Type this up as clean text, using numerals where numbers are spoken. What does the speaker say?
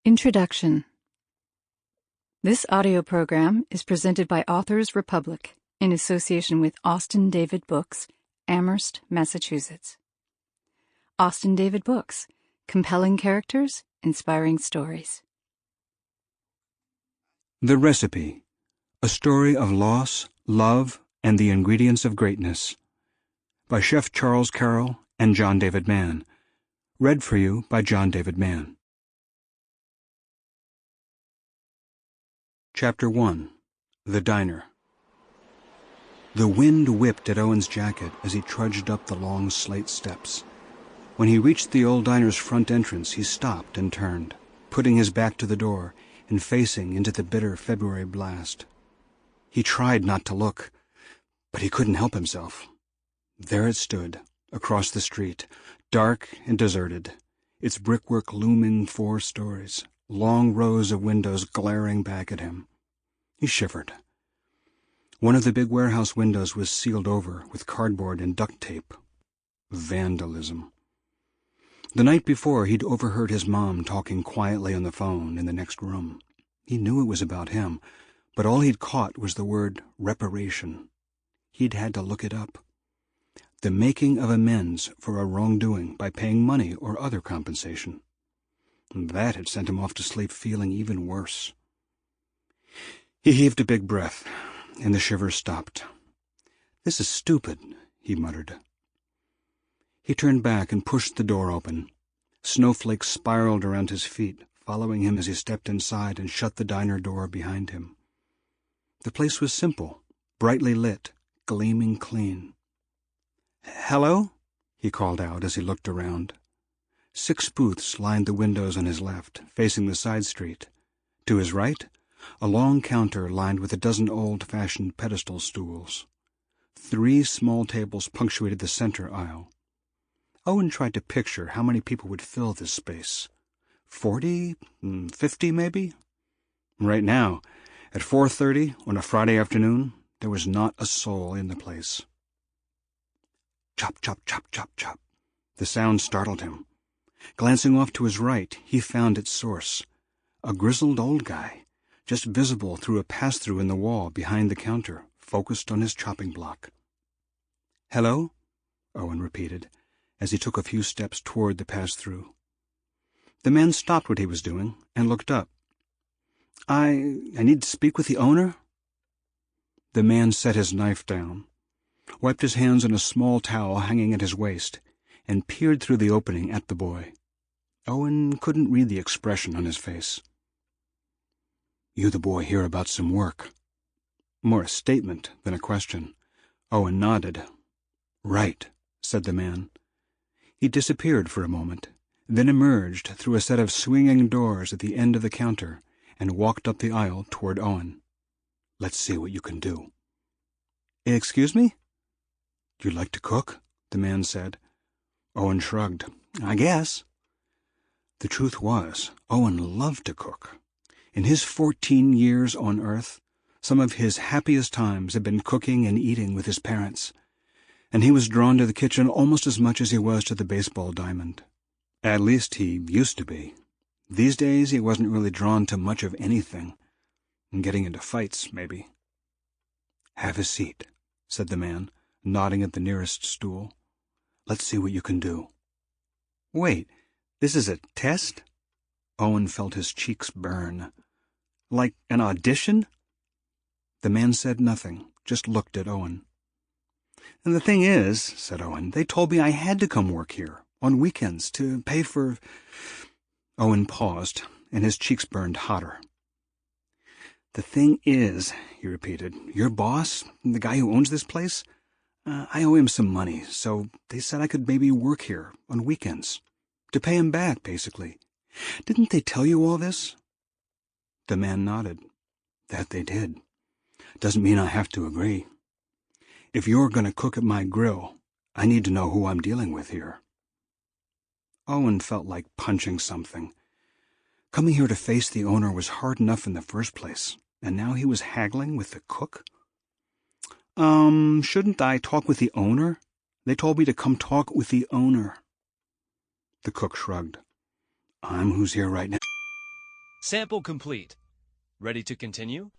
Introduction. This audio program is presented by Authors Republic in association with Austin David Books, Amherst, Massachusetts. Austin David Books, compelling characters, inspiring stories. The Recipe, a story of loss, love, and the ingredients of greatness, by Chef Charles Carroll and John David Mann. Read for you by John David Mann. Chapter 1. The Diner. The wind whipped at Owen's jacket as he trudged up the long slate steps. When he reached the old diner's front entrance, he stopped and turned, putting his back to the door and facing into the bitter February blast. He tried not to look, but he couldn't help himself. There it stood, across the street, dark and deserted, its brickwork looming 4 stories, long rows of windows glaring back at him. He shivered. One of the big warehouse windows was sealed over with cardboard and duct tape. Vandalism. The night before, he'd overheard his mom talking quietly on the phone in the next room. He knew it was about him, but all he'd caught was the word reparation. He'd had to look it up. The making of amends for a wrongdoing by paying money or other compensation. That had sent him off to sleep feeling even worse. He heaved a big breath, and the shivers stopped. "This is stupid," he muttered. He turned back and pushed the door open. Snowflakes spiraled around his feet, following him as he stepped inside and shut the diner door behind him. The place was simple, brightly lit, gleaming clean. "Hello?" he called out as he looked around. 6 booths lined the windows on his left, facing the side street. To his right, a long counter lined with a dozen old-fashioned pedestal stools. 3 small tables punctuated the center aisle. Owen tried to picture how many people would fill this space. 40, 50 maybe? Right now, at 4:30 on a Friday afternoon, there was not a soul in the place. Chop, chop, chop, chop, chop. The sound startled him. Glancing off to his right, he found its source. A grizzled old guy, just visible through a pass-through in the wall behind the counter, focused on his chopping block. "Hello?" Owen repeated, as he took a few steps toward the pass-through. The man stopped what he was doing and looked up. I need to speak with the owner?" The man set his knife down, wiped his hands on a small towel hanging at his waist, and peered through the opening at the boy. Owen couldn't read the expression on his face. "You the boy here about some work?" More a statement than a question. Owen nodded. "Right," said the man. He disappeared for a moment, then emerged through a set of swinging doors at the end of the counter and walked up the aisle toward Owen. "Let's see what you can do." "Excuse me?" "You'd like to cook?" the man said. Owen shrugged. "I guess." The truth was, Owen loved to cook. In his 14 years on Earth, some of his happiest times had been cooking and eating with his parents, and he was drawn to the kitchen almost as much as he was to the baseball diamond. At least he used to be. These days he wasn't really drawn to much of anything. Getting into fights, maybe. "Have a seat," said the man, nodding at the nearest stool. "Let's see what you can do." "Wait, this is a test?" Owen felt his cheeks burn. "Like an audition?" The man said nothing, just looked at Owen. "And the thing is," said Owen, "they told me I had to come work here, on weekends, to pay for—" Owen paused, and his cheeks burned hotter. "The thing is," he repeated, "your boss, the guy who owns this place, I owe him some money, so they said I could maybe work here on weekends. To pay him back, basically. Didn't they tell you all this?" The man nodded. "That they did. Doesn't mean I have to agree. If you're going to cook at my grill, I need to know who I'm dealing with here." Owen felt like punching something. Coming here to face the owner was hard enough in the first place, and now he was haggling with the cook? Shouldn't I talk with the owner? They told me to come talk with the owner." The cook shrugged. "I'm who's here right now." Sample complete. Ready to continue?